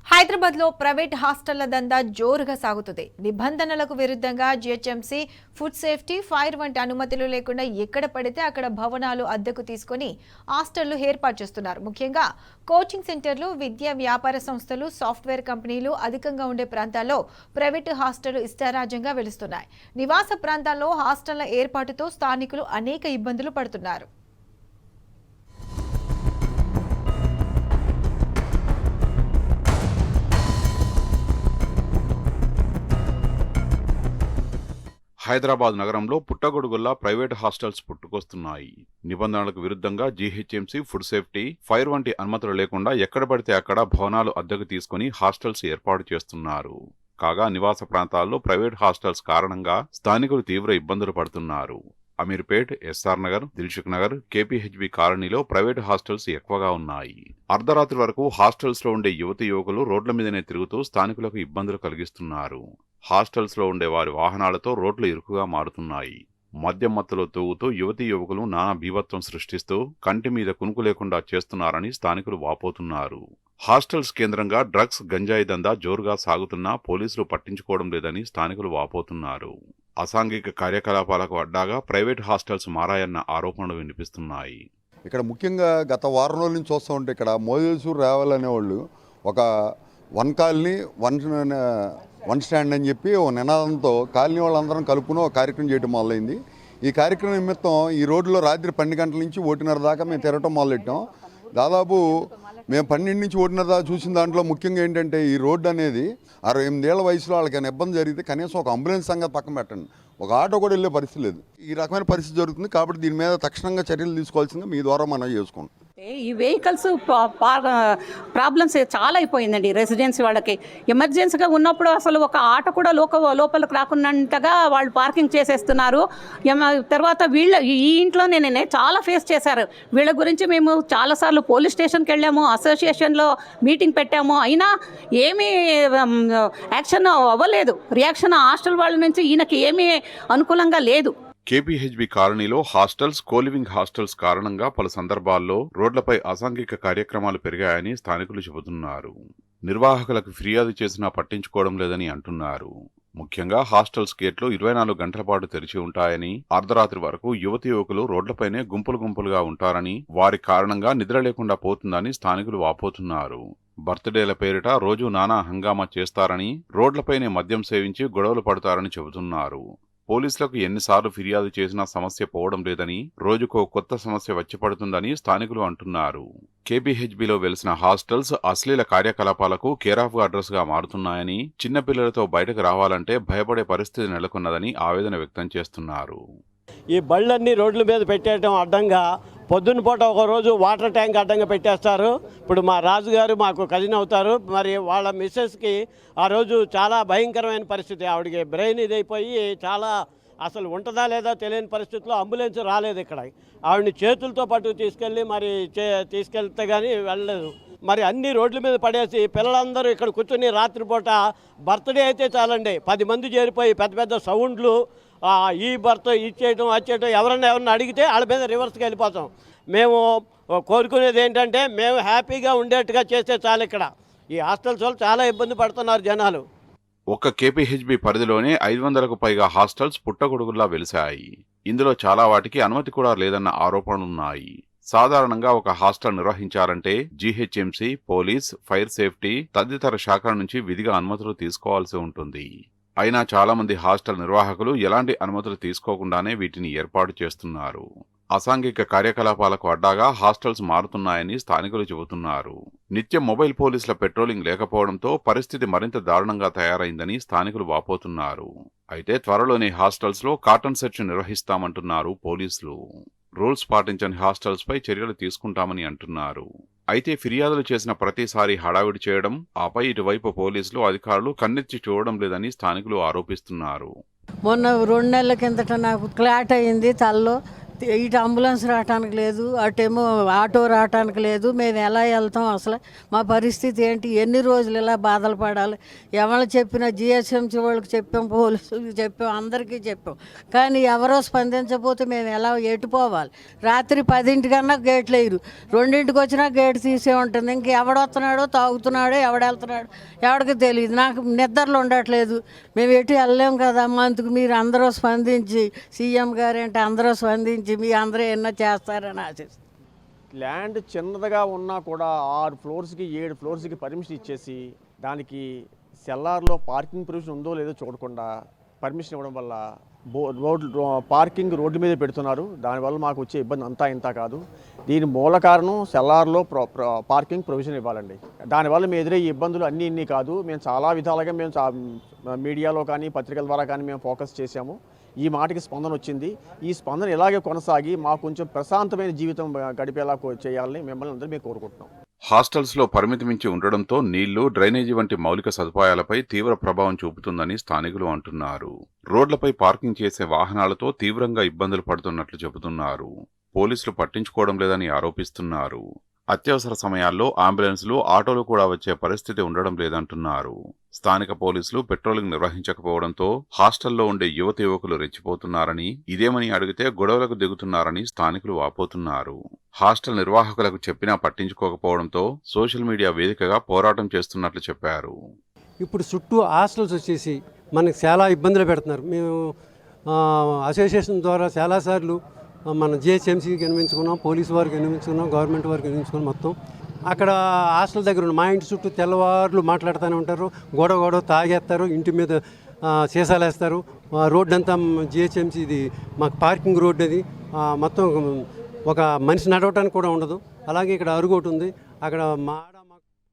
హైదరాబాద్ లో ప్రైవేట్ హాస్టళ్ల దందా జోరుగా సాగుతుంది. నిబంధనలకు విరుద్ధంగా జీహెచ్ఎంసీ, ఫుడ్ సేఫ్టీ, ఫైర్ వంటి అనుమతులు లేకుండా ఎక్కడ పడితే అక్కడ భవనాలు అద్దెకు తీసుకుని హాస్టళ్లు ఏర్పాటు చేస్తున్నారు. ముఖ్యంగా కోచింగ్ సెంటర్లు, విద్యా వ్యాపార సంస్థలు, సాఫ్ట్వేర్ కంపెనీలు అధికంగా ఉండే ప్రాంతాల్లో ప్రైవేటు హాస్టళ్లు ఇష్టారాజ్యంగా వెలుస్తున్నాయి. నివాస ప్రాంతాల్లో హాస్టళ్ల ఏర్పాటుతో స్థానికులు అనేక ఇబ్బందులు పడుతున్నారు. హైదరాబాద్ నగరంలో పుట్టగొడుగుల్లా ప్రైవేట్ హాస్టల్స్ పుట్టుకొస్తున్నాయి. నిబంధనలకు విరుద్ధంగా జీహెచ్ఎంసీ, ఫుడ్ సేఫ్టీ, ఫైర్ వంటి అనుమతులు లేకుండా ఎక్కడ పడితే అక్కడ భవనాలు అద్దెకు తీసుకుని హాస్టల్స్ ఏర్పాటు చేస్తున్నారు. కాగా నివాస ప్రాంతాల్లో ప్రైవేట్ హాస్టల్స్ కారణంగా స్థానికులు తీవ్ర ఇబ్బందులు పడుతున్నారు. అమీర్పేట్, ఎస్ఆర్ నగర్, దిల్సుఖ్ నగర్, కేపీహెచ్బీ కాలనీలో ప్రైవేట్ హాస్టల్స్ ఎక్కువగా ఉన్నాయి. అర్ధరాత్రి వరకు హాస్టల్స్ లో ఉండే యువతి యువకులు రోడ్ల మీదనే తిరుగుతూ స్థానికులకు ఇబ్బందులు కలిగిస్తున్నారు. హాస్టల్స్ లో ఉండే వారి వాహనాలతో రోడ్లు ఇరుకుగా మారుతున్నాయి. మద్యం మత్తులో తూగుతూ యువతీ యువకులు నానా బీభత్సం సృష్టిస్తూ కంటి మీద కునుకు లేకుండా చేస్తున్నారని స్థానికులు వాపోతున్నారు. హాస్టల్స్ కేంద్రంగా డ్రగ్స్, గంజాయి దందా జోరుగా సాగుతున్నా పోలీసులు పట్టించుకోవడం లేదని స్థానికులు వాపోతున్నారు. అసాంఘిక కార్యకలాపాలకు అడ్డాగా ప్రైవేట్ హాస్టల్స్ మారాయన్న ఆరోపణలు వినిపిస్తున్నాయి. ఇక్కడ ముఖ్యంగా గత వారం రోజుల నుంచి చూస్తూ ఉంటే ఇక్కడ మోజేసూరు రావాలి అనేవాళ్ళు ఒక వన్ కాలనీ వన్ స్టాండ్ అని చెప్పి ఓ నినాదంతో కాలనీ వాళ్ళందరం కలుపుకుని ఒక కార్యక్రమం చేయడం మొదలైంది. ఈ కార్యక్రమం నిమిత్తం ఈ రోడ్లో రాత్రి 12 గంటల నుంచి 1:30 దాకా మేము తిరగటం మొదలెట్టాం. దాదాపు మేము 12 నుంచి 1:30 దాకా చూసిన దాంట్లో ముఖ్యంగా ఏంటంటే ఈ రోడ్డు అనేది 68 ఏళ్ల వయసులో వాళ్ళకి ఏమైనా ఇబ్బంది జరిగితే కనీసం ఒక అంబులెన్స్ సంగతి పక్కన పెట్టండి, ఒక ఆటో కూడా వెళ్ళే పరిస్థితి లేదు. ఈ రకమైన పరిస్థితి జరుగుతుంది కాబట్టి దీని మీద తక్షణంగా చర్యలు తీసుకోవాల్సిందిగా మీ ద్వారా మనం చేసుకుంటాం. ఈ వెహికల్స్ ప్రాబ్లమ్స్ చాలా అయిపోయిందండి. రెసిడెన్సీ వాళ్ళకి ఎమర్జెన్సీగా ఉన్నప్పుడు అసలు ఒక ఆటో కూడా లోపలికి రాకున్నట్టుగా వాళ్ళు పార్కింగ్ చేసేస్తున్నారు. తర్వాత ఈ ఇంట్లోనే నేను చాలా ఫేస్ చేశారు. వీళ్ళ గురించి మేము చాలాసార్లు పోలీస్ స్టేషన్కి వెళ్ళాము, అసోసియేషన్లో మీటింగ్ పెట్టాము, అయినా ఏమీ యాక్షన్ అవ్వలేదు. రియాక్షన్ హాస్టల్ వాళ్ళ నుంచి ఈయనకి ఏమీ అనుకూలంగా లేదు. కేపీహెచ్బీ కాలనీలో హాస్టల్స్, కోలివింగ్ హాస్టల్స్ కారణంగా పలు సందర్భాల్లో రోడ్లపై అసాంఘిక కార్యక్రమాలు పెరిగాయని స్థానికులు చెబుతున్నారు. నిర్వాహకులకు ఫిర్యాదు చేసినా పట్టించుకోవడం లేదని అంటున్నారు. ముఖ్యంగా హాస్టల్స్ గేట్లు 24 గంటల పాటు తెరిచి ఉంటాయని, అర్ధరాత్రి వరకు యువతి యువకులు రోడ్లపైనే గుంపులుగా ఉంటారని, వారి కారణంగా నిద్ర లేకుండా పోతుందని స్థానికులు వాపోతున్నారు. బర్త్డేల పేరిట రోజు నానా హంగామా చేస్తారని, రోడ్లపైనే మద్యం సేవించి గొడవలు పడతారని చెబుతున్నారు. పోలీసులకు ఎన్నిసార్లు ఫిర్యాదు చేసినా సమస్య పోవడం లేదని, రోజుకో కొత్త సమస్య వచ్చి పడుతుందని స్థానికులు అంటున్నారు. కేపీహెచ్బీలో వెలిసిన హాస్టల్స్ అశ్లీల కార్యకలాపాలకు కేరాఫ్ అడ్రస్ గా మారుతున్నాయని, చిన్నపిల్లలతో బయటకు రావాలంటే భయపడే పరిస్థితి నెలకొన్నదని ఆవేదన వ్యక్తం చేస్తున్నారు. ఈ బళ్ళన్నీ రోడ్ల మీద పెట్టేయడం అడ్డంగా, పొద్దున్న పూట ఒకరోజు వాటర్ ట్యాంక్ అడ్డంగా పెట్టేస్తారు. ఇప్పుడు మా రాజుగారు మాకు కజిన్ అవుతారు. మరి వాళ్ళ మిస్సెస్కి ఆ రోజు చాలా భయంకరమైన పరిస్థితి. ఆవిడకి బ్రెయిన్ ఇదైపోయి చాలా అసలు ఉంటుందా లేదా తెలియని పరిస్థితిలో అంబులెన్స్ రాలేదు. ఇక్కడ ఆవిడని చేతులతో పట్టుకు తీసుకెళ్తే కానీ వెళ్ళలేదు. మరి అన్ని రోడ్ల మీద పడేసి పిల్లలందరూ ఇక్కడ కూర్చొని రాత్రిపూట బర్త్డే అయితే చాలండి 10 మంది చేరిపోయి పెద్ద పెద్ద సౌండ్లు, ఈ బర్త్ ఇచ్చేయటం వచ్చేయటం, ఎవరన్నా అడిగితే వాళ్ళ మీద రివర్స్కి వెళ్ళిపోతాం. మేము కోరుకునేది ఏంటంటే మేము హ్యాపీగా ఉండేట్టుగా చేస్తే చాలు. ఇక్కడ ఈ హాస్టల్స్ వాళ్ళు చాలా ఇబ్బంది పడుతున్నారు జనాలు. ఒక్క కేపీహెచ్బీ పరిధిలోనే 500కు పైగా హాస్టల్స్ పుట్టగొడుగుల్లా వెలిశాయి. ఇందులో చాలా వాటికి అనుమతి కూడా లేదన్న ఆరోపణలున్నాయి. సాధారణంగా ఒక హాస్టల్ నిర్వహించాలంటే జీహెచ్ఎంసీ, పోలీస్, ఫైర్ సేఫ్టీ తదితర శాఖల నుంచి విధిగా అనుమతులు తీసుకోవాల్సి ఉంటుంది. అయినా చాలా మంది హాస్టల్ నిర్వాహకులు ఎలాంటి అనుమతులు తీసుకోకుండానే వీటిని ఏర్పాటు చేస్తున్నారు. అసాంఘిక కార్యకలాపాలకు అడ్డాగా హాస్టల్స్ మారుతున్నాయని స్థానికులు చెబుతున్నారు. నిత్యం మొబైల్ పోలీసుల పెట్రోలింగ్ లేకపోవడంతో పరిస్థితి మరింత దారుణంగా తయారైందని స్థానికులు వాపోతున్నారు. అయితే త్వరలోనే హాస్టల్స్ లో కార్టన్ సెర్చ్ నిర్వహిస్తామంటున్నారు పోలీసులు. రూల్స్ పాటించని హాస్టల్స్ పై చర్యలు తీసుకుంటామని అంటున్నారు. అయితే ఫిర్యాదులు చేసిన ప్రతిసారి హడావిడి చేయడం, ఆపై ఇటువైపు పోలీసులు అధికారులు కన్నెత్తి చూడడం లేదని స్థానికులు ఆరోపిస్తున్నారు. మొన్న 2 నెలల కిందట నాకు క్లాట్ అయింది తలలో. ఇటు అంబులెన్స్ రావటానికి లేదు, అటేమో ఆటో రావటానికి లేదు. మేము ఎలా వెళ్తాం? అసలు మా పరిస్థితి ఏంటి? ఎన్ని రోజులు ఇలా బాధలు పడాలి? ఎవరు చెప్పినా జిహెచ్ఎంసీ వాళ్ళకి చెప్పాం, పోలీసులకు చెప్పాం, అందరికీ చెప్పాం. కానీ ఎవరో స్పందించకపోతే మేము ఎలా ఎటు పోవాలి? రాత్రి 10 గేట్లు వేయరు, 2 వచ్చినా గేట్ తీసే ఉంటుంది. ఇంక ఎవడొస్తున్నాడో తాగుతున్నాడో ఎవడెళ్తున్నాడో ఎవడికి తెలియదు. నాకు నిద్రలు ఉండట్లేదు. మేము ఎటు వెళ్ళలేం కదమ్మా. అందుకు మీరు అందరూ స్పందించి, సీఎం గారు అంటే అందరూ స్పందించి మీ అందరూ ఎన్నో చేస్తారని ఆశిస్తాను. ల్యాండ్ చిన్నదిగా ఉన్నా కూడా 6 ఫ్లోర్స్కి 7 ఫ్లోర్స్కి పర్మిషన్ ఇచ్చేసి దానికి సెల్లార్లో పార్కింగ్ పర్మిషన్ ఉందో లేదో చూడకుండా పర్మిషన్ ఇవ్వడం వల్ల పార్కింగ్ రోడ్డు మీద పెడుతున్నారు. దానివల్ల మాకు వచ్చే ఇబ్బంది అంతా ఇంత కాదు. దీని మూల కారణం సెల్లార్లో పార్కింగ్ ప్రొవిజన్ ఇవ్వాలండి. దానివల్ల మేము ఎదురయ్యే ఇబ్బందులు ఇన్ని కాదు. మేము చాలా విధాలుగా మీడియాలో కానీ పత్రికల ద్వారా కానీ మేము ఫోకస్ చేశాము. ఈ మాటకి స్పందన వచ్చింది. ఈ స్పందన ఇలాగే కొనసాగి మాకు కొంచెం ప్రశాంతమైన జీవితం గడిపేలా చేయాలని మిమ్మల్ని అందరూ మేము కోరుకుంటున్నాం. హాస్టల్స్ లో పరిమితి మించి ఉండడంతో నీళ్లు, డ్రైనేజీ వంటి మౌలిక సదుపాయాలపై తీవ్ర ప్రభావం చూపుతుందని స్థానికులు అంటున్నారు. రోడ్లపై పార్కింగ్ చేసే వాహనాలతో తీవ్రంగా ఇబ్బందులు పడుతున్నట్లు చెబుతున్నారు. పోలీసులు పట్టించుకోవడం లేదని ఆరోపిస్తున్నారు. అత్యవసర సమయాల్లో అంబులెన్సులు, ఆటోలు కూడా వచ్చే పరిస్థితి ఉండడం లేదంటున్నారు. స్థానిక పోలీసులు పెట్రోలింగ్ నిర్వహించకపోవడంతో హాస్టల్లో ఉండే యువకులు రెచ్చిపోతున్నారని, ఇదేమని అడిగితే గొడవలకు దిగుతున్నారని స్థానికులు వాపోతున్నారు. హాస్టల్ నిర్వాహకులకు చెప్పినా పట్టించుకోకపోవడంతో సోషల్ మీడియా వేదికగా పోరాటం చేస్తున్నట్లు చెప్పారు. ఇప్పుడు చుట్టూ హాస్టల్స్ వచ్చేసి మనకు చాలా ఇబ్బందులు పెడుతున్నారు. మేము అసోసియేషన్ ద్వారా చాలాసార్లు మన జిహెచ్ఎంసీకి వినిపించుకున్నాం, పోలీసు వారికి వినిపించుకున్నాం, గవర్నమెంట్ వారికి వినిపించుకున్నాం. మొత్తం అక్కడ హాస్టల్ దగ్గర ఉన్న మా ఇంటి చుట్టూ తెల్లవారులు మాట్లాడుతూనే ఉంటారు. గొడవ తాగేస్తారు, ఇంటి మీద సీసాలు వేస్తారు. రోడ్డు అంతా జిహెచ్ఎంసీ ఇది మాకు పార్కింగ్ రోడ్డు. అది మొత్తం ఒక మనిషి నడవటానికి కూడా ఉండదు. అలాగే ఇక్కడ అరుగోటు ఉంది. అక్కడ మా